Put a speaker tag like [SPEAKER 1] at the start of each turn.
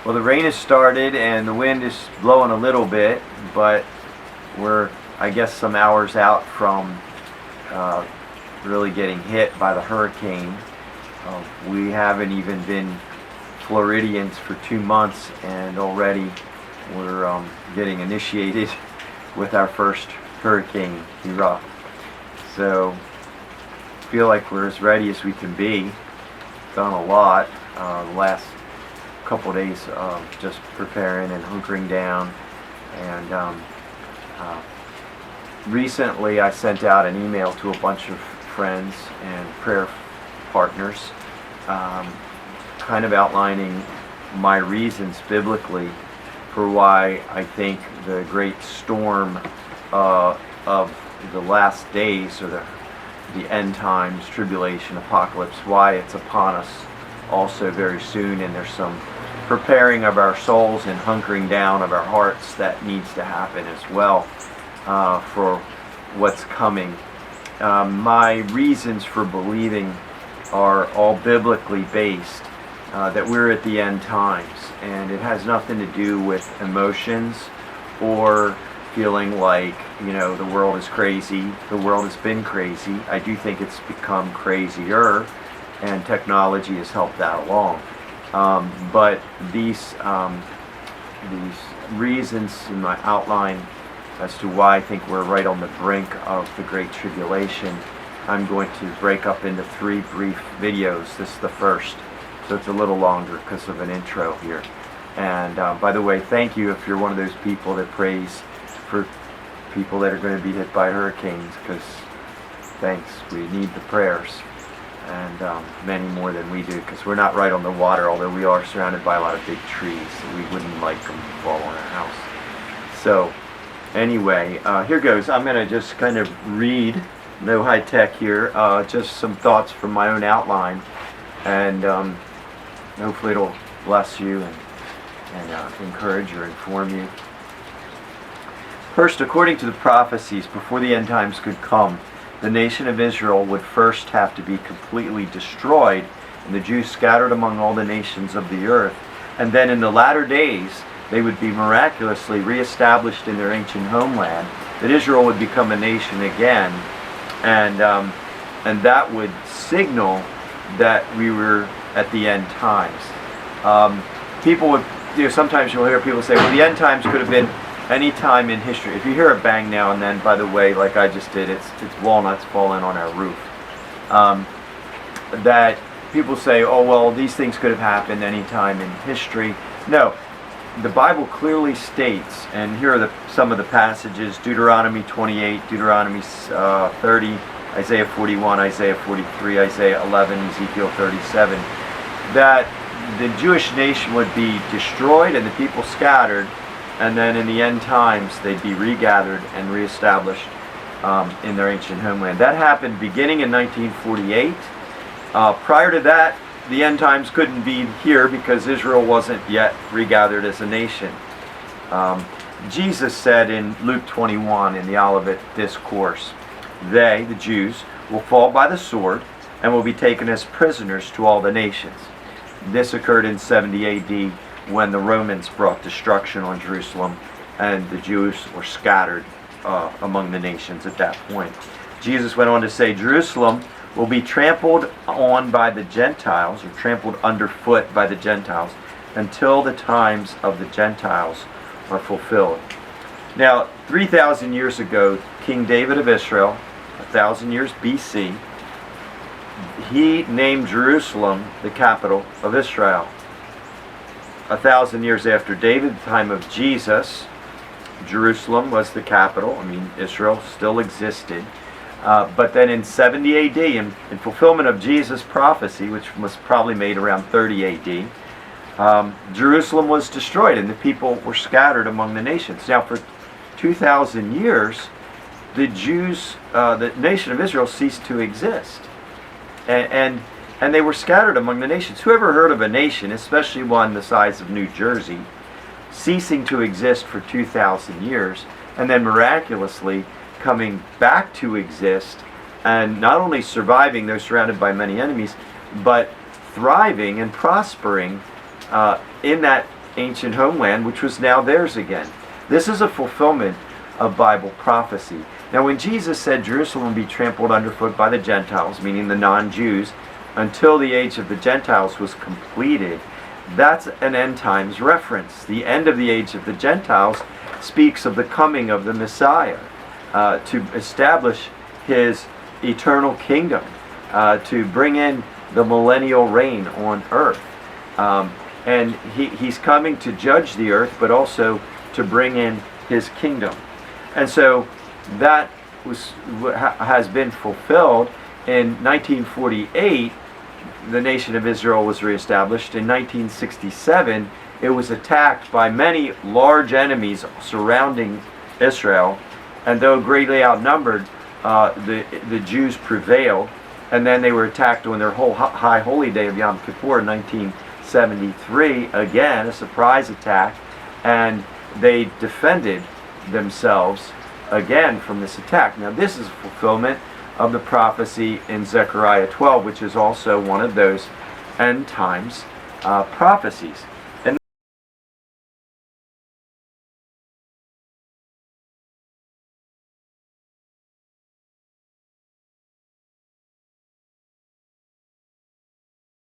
[SPEAKER 1] Well, the rain has started and the wind is blowing a little bit, but we're, I guess, some hours out from really getting hit by the hurricane. We haven't even been Floridians for 2 months, and already we're getting initiated with our first hurricane erupt. So I feel like we're as ready as we can be. Done a lot the last couple of days, just preparing and hunkering down. And recently I sent out an email to a bunch of friends and prayer partners, kind of outlining my reasons biblically for why I think the great storm of the last days, or the end times, tribulation, apocalypse, why it's upon us also very soon, and there's some preparing of our souls and hunkering down of our hearts that needs to happen as well for what's coming. My reasons for believing are all biblically based, that we're at the end times, and it has nothing to do with emotions or feeling like, the world is crazy. The world has been crazy. I do think it's become crazier, and technology has helped that along. But these reasons in my outline as to why I think we're right on the brink of the Great Tribulation, I'm going to break up into 3 brief videos. This is the first, so it's a little longer because of an intro here. And by the way, thank you if you're one of those people that prays for people that are going to be hit by hurricanes, because thanks, we need the prayers, and many more than we do, because we're not right on the water, although we are surrounded by a lot of big trees, so we wouldn't like them to fall on our house. So anyway, here goes. I'm going to just kind of read, no high tech here, just some thoughts from my own outline, and hopefully it'll bless you and encourage or inform you. First, according to the prophecies, before the end times could come, the nation of Israel would first have to be completely destroyed, and the Jews scattered among all the nations of the earth. And then in the latter days, they would be miraculously reestablished in their ancient homeland, that Israel would become a nation again, and that would signal that we were at the end times. People would, sometimes you'll hear people say, well, the end times could have been any time in history. If you hear a bang now and then, by the way, like I just did, it's walnuts falling on our roof. That people say, oh, well, these things could have happened any time in history. No, the Bible clearly states, and here are some of the passages: Deuteronomy 28, Deuteronomy 30, Isaiah 41, Isaiah 43, Isaiah 11, Ezekiel 37, that the Jewish nation would be destroyed and the people scattered, and then in the end times they'd be regathered and reestablished in their ancient homeland. That happened beginning in 1948. Prior to that, the end times couldn't be here because Israel wasn't yet regathered as a nation. Jesus said in Luke 21 in the Olivet Discourse, they, the Jews, will fall by the sword and will be taken as prisoners to all the nations. This occurred in 70 AD when the Romans brought destruction on Jerusalem, and the Jews were scattered among the nations at that point. Jesus went on to say, Jerusalem will be trampled on by the Gentiles, or trampled underfoot by the Gentiles, until the times of the Gentiles are fulfilled. Now, 3,000 years ago, King David of Israel, 1,000 years BC, he named Jerusalem the capital of Israel. 1,000 years after David, the time of Jesus, Jerusalem was the capital. Israel still existed. But then in 70 AD, in fulfillment of Jesus' prophecy, which was probably made around 30 AD, Jerusalem was destroyed and the people were scattered among the nations. Now, for 2,000 years, the Jews, the nation of Israel, ceased to exist. And they were scattered among the nations. Who ever heard of a nation, especially one the size of New Jersey, ceasing to exist for 2,000 years, and then miraculously coming back to exist, and not only surviving, though surrounded by many enemies, but thriving and prospering in that ancient homeland, which was now theirs again. This is a fulfillment of Bible prophecy. Now, when Jesus said Jerusalem would be trampled underfoot by the Gentiles, meaning the non-Jews, until the age of the Gentiles was completed, that's an end times reference. The end of the age of the Gentiles speaks of the coming of the Messiah to establish his eternal kingdom, to bring in the millennial reign on earth. And he's coming to judge the earth, but also to bring in his kingdom. And so that has been fulfilled. In 1948, the nation of Israel was reestablished. In 1967, it was attacked by many large enemies surrounding Israel, and though greatly outnumbered, the Jews prevailed, and then they were attacked on their whole high holy day of Yom Kippur in 1973, again a surprise attack, and they defended themselves again from this attack. Now this is a fulfillment of the prophecy in Zechariah 12, which is also one of those end times prophecies.